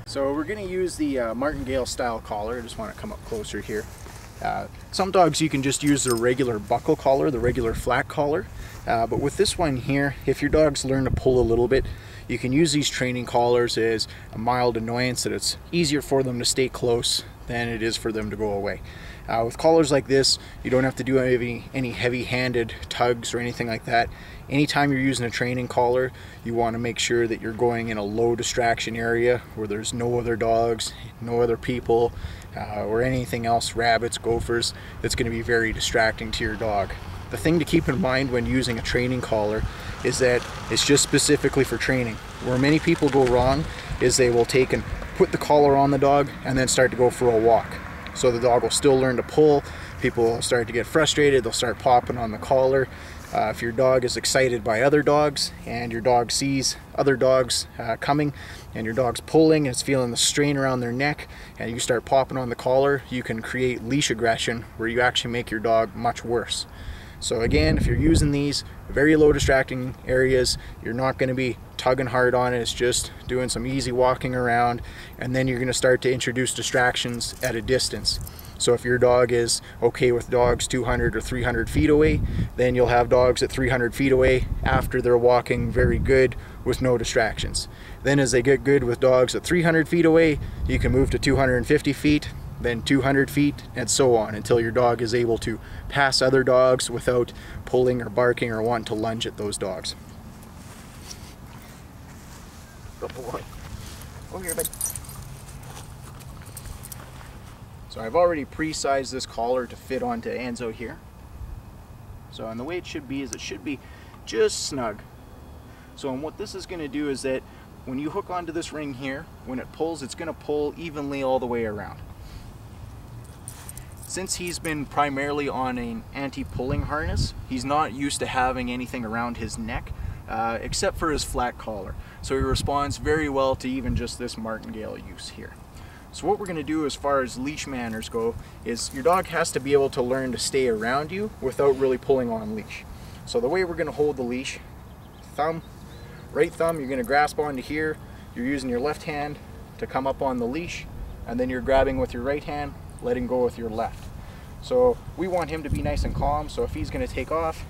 So we're going to use the martingale style collar. I just want to come up closer here. Some dogs you can just use the regular buckle collar, the regular flat collar. But with this one here, if your dogs learn to pull a little bit, you can use these training collars as a mild annoyance that it's easier for them to stay close than it is for them to go away. With collars like this, you don't have to do any heavy-handed tugs or anything like that. Anytime you're using a training collar, you want to make sure that you're going in a low distraction area where there's no other dogs, no other people, or anything else, rabbits, gophers, that's going to be very distracting to your dog. The thing to keep in mind when using a training collar is that it's just specifically for training. Where many people go wrong is they will take and put the collar on the dog and then start to go for a walk. So the dog will still learn to pull, people will start to get frustrated, they'll start popping on the collar. If your dog is excited by other dogs and your dog sees other dogs coming and your dog's pulling and it's feeling the strain around their neck and you start popping on the collar, you can create leash aggression where you actually make your dog much worse. So again, if you're using these very low distracting areas, you're not going to be tugging hard on it. It's just doing some easy walking around, and then you're going to start to introduce distractions at a distance. So if your dog is okay with dogs 200 or 300 feet away, then you'll have dogs at 300 feet away after they're walking very good with no distractions. Then as they get good with dogs at 300 feet away, you can move to 250 feet, then 200 feet, and so on until your dog is able to pass other dogs without pulling or barking or wanting to lunge at those dogs. Good boy. Over here, bud. So I've already pre-sized this collar to fit onto Enzo here. So and the way it should be is it should be just snug. So and what this is going to do is that when you hook onto this ring here, when it pulls, it's going to pull evenly all the way around. Since he's been primarily on an anti-pulling harness, he's not used to having anything around his neck except for his flat collar. So he responds very well to even just this martingale use here. So what we're going to do as far as leash manners go is your dog has to be able to learn to stay around you without really pulling on leash. So the way we're going to hold the leash, right thumb, you're going to grasp onto here, you're using your left hand to come up on the leash, and then you're grabbing with your right hand, letting go with your left. So we want him to be nice and calm, so if he's going to take off,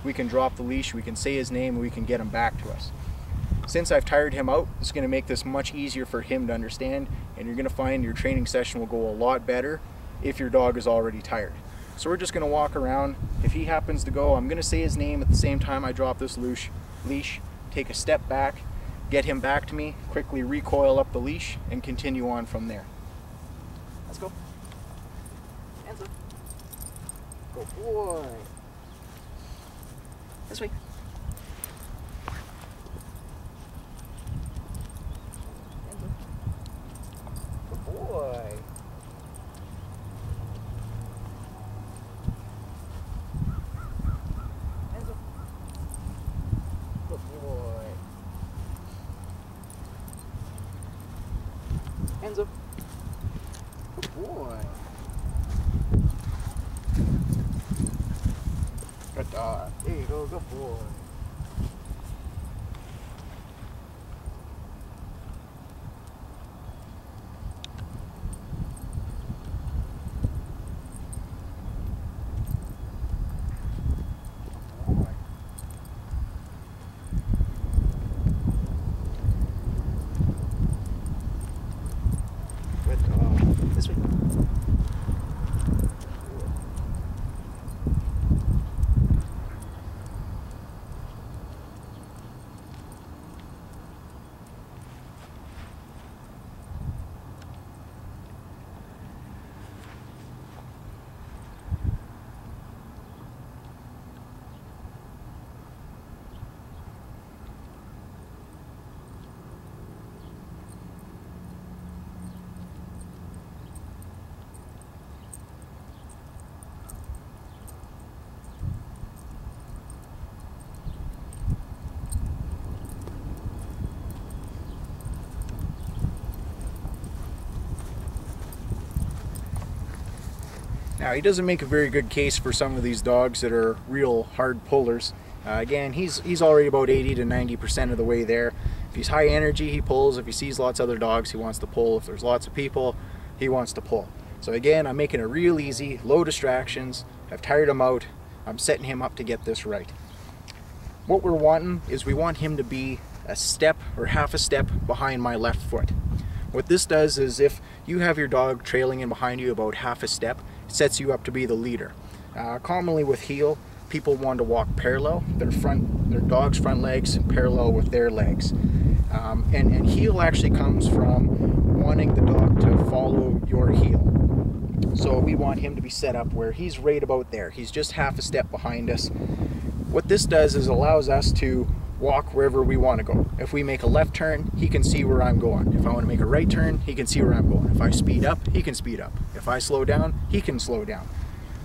we can drop the leash, we can say his name, and we can get him back to us. Since I've tired him out, it's going to make this much easier for him to understand, and you're going to find your training session will go a lot better if your dog is already tired. So we're just going to walk around. If he happens to go, I'm going to say his name at the same time I drop this leash, take a step back, get him back to me, quickly recoil up the leash, and continue on from there. Let's go. Enzo. Good boy. This way. Enzo. Good boy. Enzo. Good boy. Enzo. Good boy. Good dog. There you go, good boy. Good dog. This way. Now he doesn't make a very good case for some of these dogs that are real hard pullers. Again, he's already about 80 to 90% of the way there. If he's high energy, he pulls. If he sees lots of other dogs, he wants to pull. If there's lots of people, he wants to pull. So again, I'm making it real easy, low distractions. I've tired him out. I'm setting him up to get this right. What we're wanting is we want him to be a step or half a step behind my left foot. What this does is if you have your dog trailing in behind you about half a step, it sets you up to be the leader. Commonly with heel, people want to walk parallel, their dog's front legs parallel with their legs. And heel actually comes from wanting the dog to follow your heel. So we want him to be set up where he's right about there. He's just half a step behind us. What this does is allows us to walk wherever we want to go. If we make a left turn, he can see where I'm going. If I want to make a right turn, he can see where I'm going. If I speed up, he can speed up. If I slow down, he can slow down.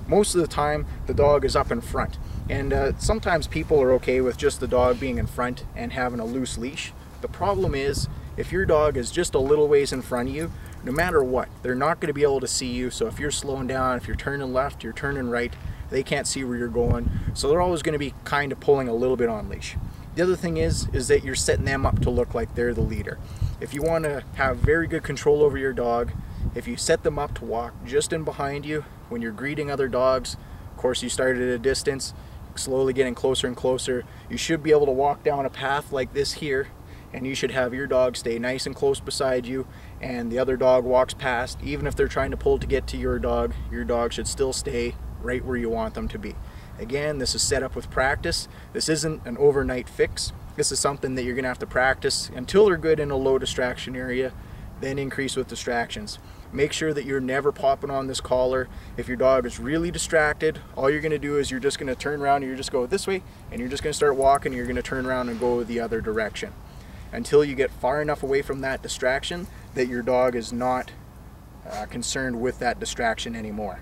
Most of the time, the dog is up in front. And sometimes people are okay with just the dog being in front and having a loose leash. The problem is, if your dog is just a little ways in front of you, no matter what, they're not going to be able to see you. So if you're slowing down, if you're turning left, you're turning right, they can't see where you're going. So they're always going to be kind of pulling a little bit on leash. The other thing is that you're setting them up to look like they're the leader. If you want to have very good control over your dog, if you set them up to walk just in behind you, when you're greeting other dogs, of course you start at a distance, slowly getting closer and closer, you should be able to walk down a path like this here, and you should have your dog stay nice and close beside you, and the other dog walks past. Even if they're trying to pull to get to your dog should still stay right where you want them to be. Again, this is set up with practice. This isn't an overnight fix. This is something that you're going to have to practice until they're good in a low distraction area, then increase with distractions. Make sure that you're never popping on this collar. If your dog is really distracted, all you're going to do is you're just going to turn around and you're just go this way, and you're just going to start walking, and you're going to turn around and go the other direction until you get far enough away from that distraction that your dog is not concerned with that distraction anymore.